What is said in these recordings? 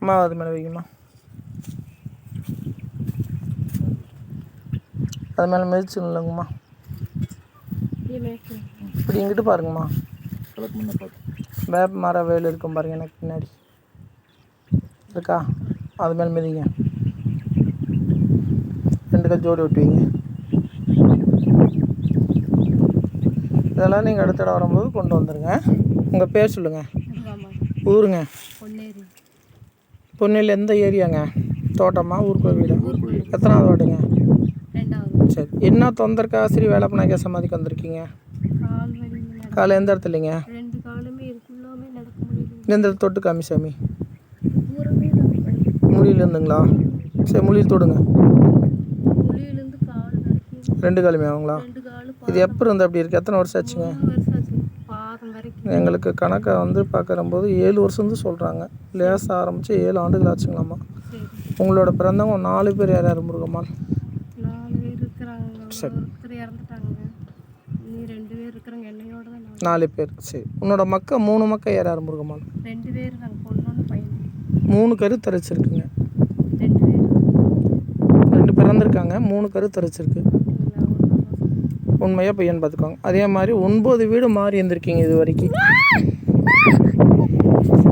அம்மா அது மேலே வைங்கம்மா. அது மேலே மிதிச்சு இல்லைங்கம்மா. இப்படி இங்கிட்டு பாருங்கம்மா. வேப்ப மரம் வேல் இருக்கும் பாருங்க எனக்கு பின்னாடி இருக்கா, அது மேலே மிதிங்க. 2 கல் ஜோடி ஒட்டுவீங்க. இதெல்லாம் நீங்கள் அடுத்த இடம் வரும்போது கொண்டு வந்துடுங்க. உங்கள் பேர் சொல்லுங்கள். ஊருங்க? பொன்னேரி எந்த ஏரியாங்க? தோட்டமா ஊருக்குள்ள வீடா? எத்தனாவது வார்டுங்க? சரி. என்ன தொந்தரக்கா சரி வேலைப்பனாக்கா சமாதிக்கு வந்திருக்கீங்க? காலை எந்த இடத்துலைங்க? எந்த தொட்டு காமி சாமி? முழியிலேருந்துங்களா? சரி, முழியில் தொடுங்க. 2 காலுமே ஆகுங்களா? இது எப்போ இருந்து அப்படி இருக்குது? எத்தனை வருஷம் ஆச்சுங்க? எங்களுக்கு கணக்கை வந்து பார்க்குறம்போது 7 வருஷம்னு சொல்கிறாங்க. லேசாக ஆரம்பித்து 7 ஆண்டுகள் ஆச்சுங்களாம்மா. உங்களோட பிறந்தவங்க 4 பேர் யார் யார் முருகம்மா? சரி, 4 பேர். சரி. உன்னோட மக்கள் 3 மக்கள் யார் யார் முருகம்மா? 3 கரு தரிச்சிருக்குங்க. 2 பிறந்திருக்காங்க, 3 கரு தரிச்சிருக்கு. உண்மையாக பையன் பார்த்துக்கோங்க. அதே மாதிரி 9 வீடு மாறி இருந்திருக்கீங்க இது வரைக்கும்.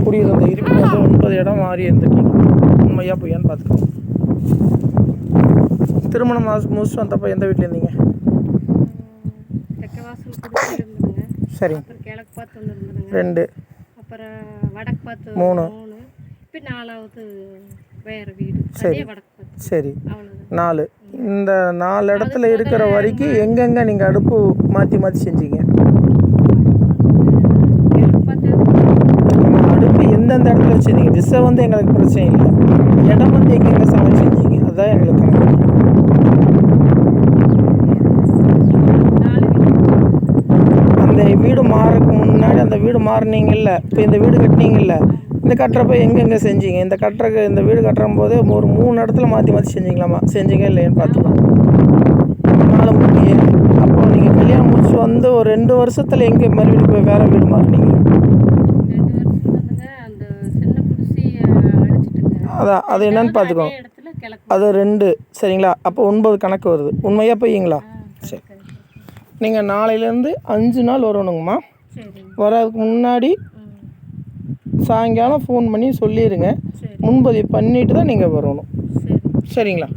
குடியிருந்த இருப்பில் வந்து 9 இடம் மாறி இருந்திருக்கீங்க. உண்மையாக பையன் பார்த்துக்கோங்க. திருமணம் முடிச்சுட்டு வந்தப்போ எந்த வீட்டில் இருந்தீங்க? சரி. 2 3 சரி சரி 4. இந்த 4 இடத்துல இருக்கிற வரைக்கும் எங்கெங்கே நீங்கள் அடுப்பு மாற்றி மாற்றி செஞ்சீங்க? அடுப்பு எந்தெந்த இடத்துல வச்சுருந்தீங்க? திசை வந்து எங்களுக்கு பிரச்சனை இல்லை, இடம் வந்து எங்கெங்கே சமையல் செஞ்சீங்க அதுதான் எங்களுக்கு கணக்கு. அந்த வீடு மாறதுக்கு முன்னாடி அந்த வீடு மாறினீங்கல்ல, இப்போ இந்த வீடு கட்டினீங்கல்ல, இந்த கட்டுறப்ப எங்கெங்கே செஞ்சீங்க? இந்த வீடு கட்டுற போது ஒரு 3 இடத்துல மாற்றி மாற்றி செஞ்சீங்களாம்மா? செஞ்சீங்க இல்லையான்னு பார்த்துக்கோங்க. 4 3 7. அப்போ நீங்கள் கல்யாணம் முடிச்சு வந்து ஒரு 2 வருஷத்தில் எங்கே மறுபடியும் போய் வேறு வீடு மாறினீங்க? அதான் அது என்னன்னு பார்த்துக்கோங்க. அது 2 சரிங்களா? அப்போ 9 கணக்கு வருது. உண்மையாக போய்ங்களா? சரி. நீங்கள் நாளையிலேருந்து 5 நாள் வரணுங்கம்மா. வர்றதுக்கு முன்னாடி சாயங்காலம் ஃபோன் பண்ணி சொல்லிடுங்க. முன்பதிவு பண்ணிட்டு தான் நீங்கள் வரணும். சரிங்களா?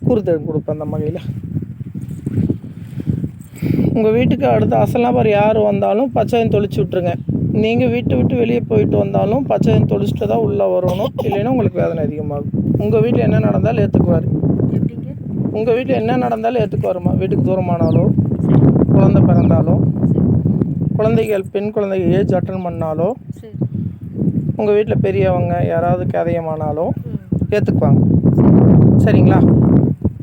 கொடுப்பேன் அந்த வகையில். உங்கள் வீட்டுக்கு அடுத்த அசல் நபர் யார் வந்தாலும் பச்சையம் தொளிச்சு விட்ருங்க. நீங்கள் வீட்டை விட்டு வெளியே போயிட்டு வந்தாலும் பச்சையம் தொளிச்சுட்டு தான் உள்ளே வரணும், இல்லைன்னா உங்களுக்கு வேதனை அதிகமாகும். உங்கள் வீட்டில் என்ன நடந்தாலும் ஏற்றுக்குவார். உங்கள் வீட்டில் என்ன நடந்தாலும் ஏற்றுக்குவாருமா. வீட்டுக்கு தூரமானாலோ, குழந்தை பிறந்தாலோ, குழந்தைகள் பெண் குழந்தைகள் ஏஜ் அட்டன் பண்ணாலோ, உங்கள் வீட்டில் பெரியவங்க யாராவது கதையமானாலும் ஏற்றுக்குவாங்க. சரிங்களா?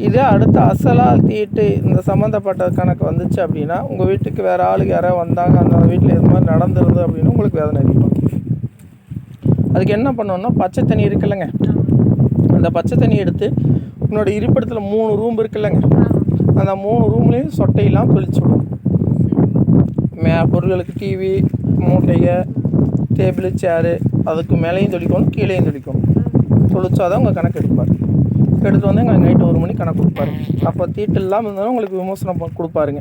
இதே அடுத்த அசலாக தீட்டு இந்த சம்மந்தப்பட்ட கணக்கு வந்துச்சு அப்படின்னா, உங்கள் வீட்டுக்கு வேறு ஆளுக்கு யாராவது வந்தாங்க, அந்த வீட்டில் இது மாதிரி நடந்துருது அப்படின்னா உங்களுக்கு வேதனை அதிகமாக. அதுக்கு என்ன பண்ணணுன்னா, பச்சை தண்ணி இருக்குல்லங்க, அந்த பச்சை தண்ணி எடுத்து உன்னோட இருப்பிடத்தில் 3 ரூம் இருக்குல்லங்க, அந்த 3 ரூம்லேயும் சொட்டையெல்லாம் தொளிச்சுடும். பொருள்களுக்கு டிவி, மூட்டையை, டேபிள், சேரு, அதுக்கு மேலேயும் தொளிக்கணும், கீழேயும் தொளிக்கணும். தொளிச்சாதான் உங்கள் கணக்கு எடுப்பார். எடுத்து வந்து எங்களுக்கு நைட்டு 1 மணி கணக்கு கொடுப்பாரு. அப்போ தீட்டு இல்லாமல் இருந்தாலும் உங்களுக்கு விமோசனம் கொடுப்பாருங்க.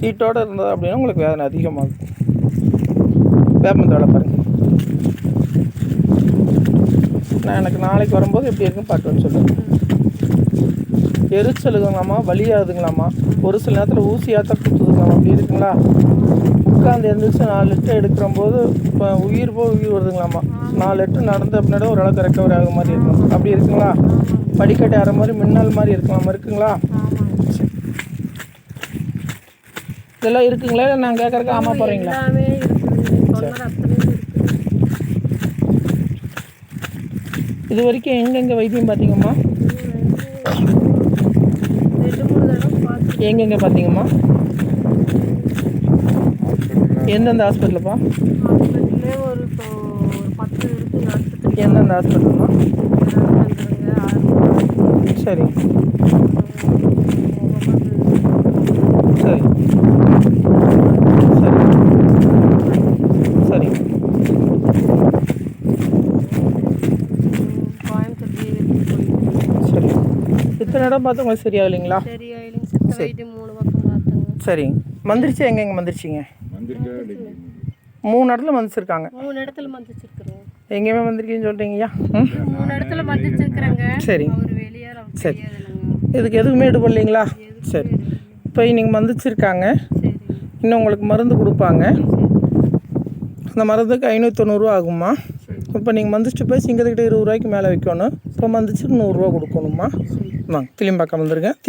தீட்டோடு இருந்தது அப்படின்னா உங்களுக்கு வேதனை அதிகமாகும். வேப்பமத்தை வேலை பாருங்கள். நான் எனக்கு நாளைக்கு வரும்போது எப்படி இருக்குன்னு பார்த்துன்னு சொல்லுங்கள். எரிச்சலுங்களாம்மா, வலியாகுதுங்களாம்மா, ஒரு சில நேரத்தில் ஊசியாத்தான் குத்துதுங்களாம்மா, அப்படி இருக்குங்களா? உட்காந்து எழுந்திரிச்சு 4 லிட்டர் எடுக்கிற போது இப்போ உயிர் வருதுங்களாம்மா. 4 லிட்டர் நடந்த பின்னாடி ஓரளவுக்கு ரெக்கவரி ஆகிற மாதிரி இருக்கணும். அப்படி இருக்குங்களா? படிக்கட்டு ஆகிற மாதிரி மின்னல் மாதிரி இருக்கலாமா? இருக்குங்களா? இதெல்லாம் இருக்குங்களா? இல்லை நான் கேட்குறக்கு ஆமாம் போகிறீங்களா? இது வரைக்கும் எங்கெங்கே வைத்தியம் பார்த்தீங்கம்மா? எங்கெங்கே பார்த்தீங்கம்மா? எந்தெந்த ஹாஸ்பிட்டலுப்பா? எந்தெந்த ஹாஸ்பிட்டலுமா? சரி சரி சரி சரி இத்தனை இடம் பார்த்து உங்களுக்கு சரியாகலைங்களா? சரியாயில்லைங்க. சித்த வைத்தியம் 3 பக்கம் பார்த்தோங்க. சரிங்க. மந்திரிச்சு எங்கெங்கே மந்திரிச்சிங்க? 3 இடத்துல மந்திரிச்சிருக்காங்க. 3 இடத்துல மந்திரிச்சிருக்கிறோம். எங்கேயுமே மந்திரிக்கன்னு சொல்கிறீங்கய்யா? 3 இடத்துல மந்திரிச்சிருக்கிறேங்க. சரி. அவர் வெளியார் அவர் தெரியாதுங்க. இதுக்கு எதுக்குமே ஈடுபடலைங்களா? சரி. இப்போ நீங்கள் மந்திரிச்சிருக்காங்க. சரி. இன்னும் உங்களுக்கு மருந்து கொடுப்பாங்க. அந்த மருந்துக்கு 590 ஆகும்மா. இப்போ நீங்கள் மந்திரிச்சு போய் சிங்கத்துக்கிட்ட 20 ரூபாய்க்கு மேலே வைக்கணும். இப்போ மந்திரிச்சு 100 ரூபா கொடுக்கணுமா? வாங்க திரும்பி பார்க்க வந்துருங்க.